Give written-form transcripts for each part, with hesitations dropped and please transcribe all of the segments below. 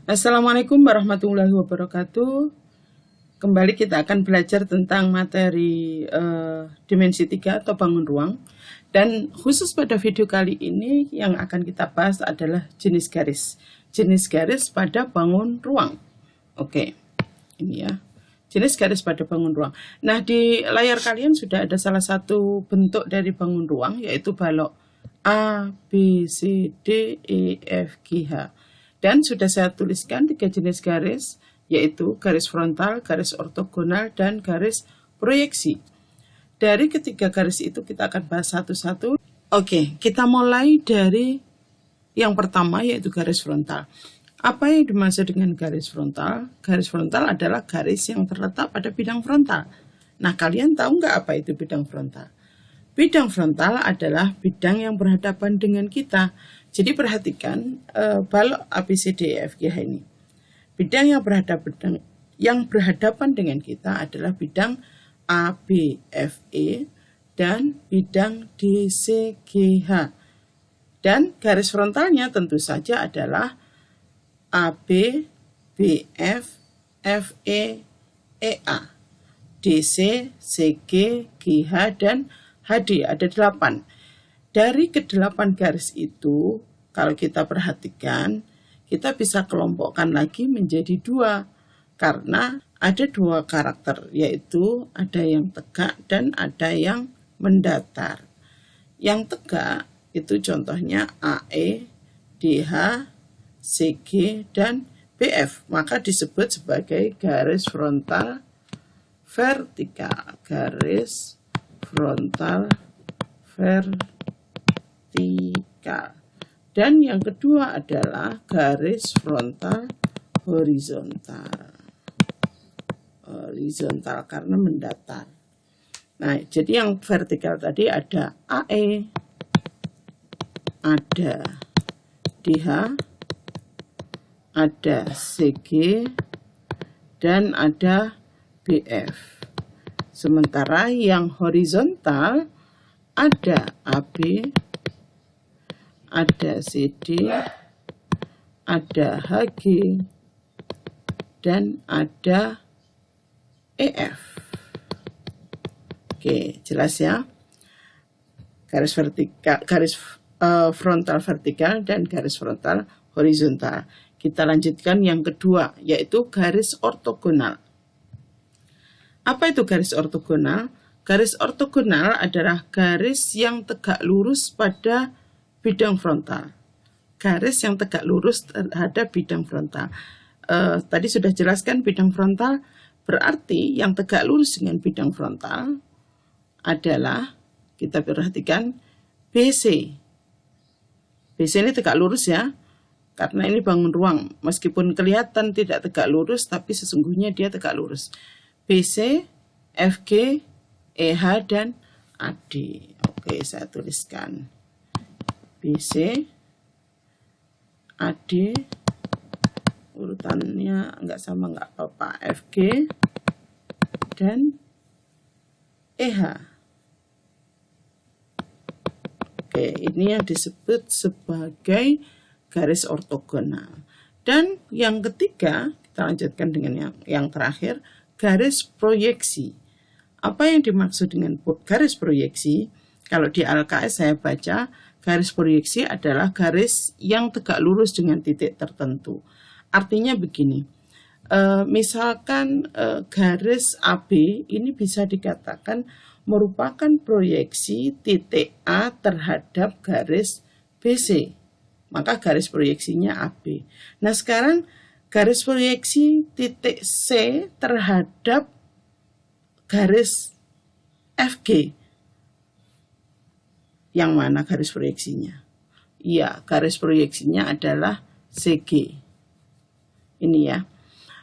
Assalamualaikum warahmatullahi wabarakatuh. Kembali kita akan belajar tentang materi dimensi 3 atau bangun ruang. Dan khusus pada video kali ini yang akan kita bahas adalah jenis garis. Jenis garis pada bangun ruang. Oke, ini ya. Jenis garis pada bangun ruang. Nah, di layar kalian sudah ada salah satu bentuk dari bangun ruang, yaitu balok A, B, C, D, E, F, G, H. Dan sudah saya tuliskan 3 jenis garis, yaitu garis frontal, garis ortogonal, dan garis proyeksi. Dari ketiga garis itu kita akan bahas satu-satu. Oke, kita mulai dari yang pertama, yaitu garis frontal. Apa yang dimaksud dengan garis frontal? Garis frontal adalah garis yang terletak pada bidang frontal. Nah, kalian tahu nggak apa itu bidang frontal? Bidang frontal adalah bidang yang berhadapan dengan kita. Jadi perhatikan balok ABCDEFGH ini. Bidang yang berhadapan dengan kita adalah bidang ABFE dan bidang DCGH. Dan garis frontalnya tentu saja adalah AB, BF, FE, EA, DC, CG, GH, dan HD. Ada 8. Dari ke-8 garis itu, kalau kita perhatikan, kita bisa kelompokkan lagi menjadi 2. Karena ada 2 karakter, yaitu ada yang tegak dan ada yang mendatar. Yang tegak itu contohnya AE, DH, CG, dan BF. Maka disebut sebagai garis frontal vertikal. Garis frontal vertikal. Dan yang kedua adalah garis frontal horizontal. Horizontal karena mendatar. Nah, jadi yang vertikal tadi ada AE, ada DH, ada CG, dan ada BF. Sementara yang horizontal ada AB, ada CD, ada HG, dan ada EF. Oke, jelas ya? Garis vertikal, garis frontal vertikal dan garis frontal horizontal. Kita lanjutkan yang kedua, yaitu garis ortogonal. Apa itu garis ortogonal? Garis ortogonal adalah garis yang tegak lurus pada bidang frontal. Garis yang tegak lurus terhadap bidang frontal. Tadi sudah jelaskan bidang frontal, berarti yang tegak lurus dengan bidang frontal adalah, kita perhatikan, BC. BC ini tegak lurus ya, karena ini bangun ruang. Meskipun kelihatan tidak tegak lurus, tapi sesungguhnya dia tegak lurus. BC, FG, EH, dan AD. Oke, saya tuliskan. BC, AD, urutannya nggak sama, nggak apa-apa. FG, dan EH. Oke, ini yang disebut sebagai garis ortogonal. Dan yang ketiga, kita lanjutkan dengan yang terakhir, garis proyeksi. Apa yang dimaksud dengan garis proyeksi? Kalau di LKS saya baca, garis proyeksi adalah garis yang tegak lurus dengan titik tertentu. Artinya begini, misalkan garis AB ini bisa dikatakan merupakan proyeksi titik A terhadap garis BC. Maka garis proyeksinya AB. Nah, sekarang garis proyeksi titik C terhadap garis FG. Yang mana garis proyeksinya? Iya, garis proyeksinya adalah CG. Ini ya.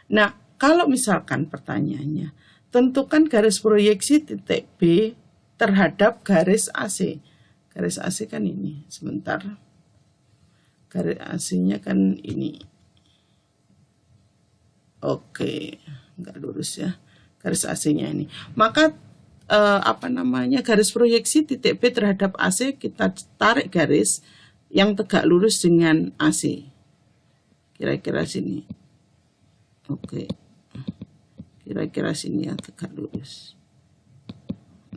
Nah, kalau misalkan pertanyaannya, tentukan garis proyeksi titik B terhadap garis AC. Garis AC kan ini, sebentar. Garis AC-nya kan ini. Oke, nggak lurus ya. Garis AC-nya ini. Maka garis proyeksi titik B terhadap AC, kita tarik garis yang tegak lurus dengan AC. kira-kira sini. Oke, kira-kira sini ya, tegak lurus.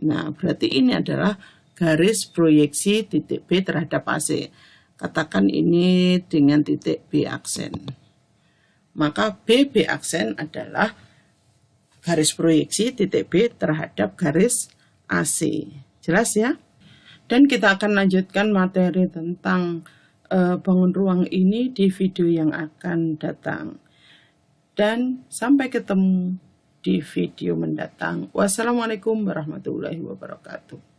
Nah, berarti ini adalah garis proyeksi titik B terhadap AC. Katakan ini dengan titik B aksen. Maka BB aksen adalah garis proyeksi titik B terhadap garis AC. Jelas ya? Dan kita akan lanjutkan materi tentang bangun ruang ini di video yang akan datang. Dan sampai ketemu di video mendatang. Wassalamualaikum warahmatullahi wabarakatuh.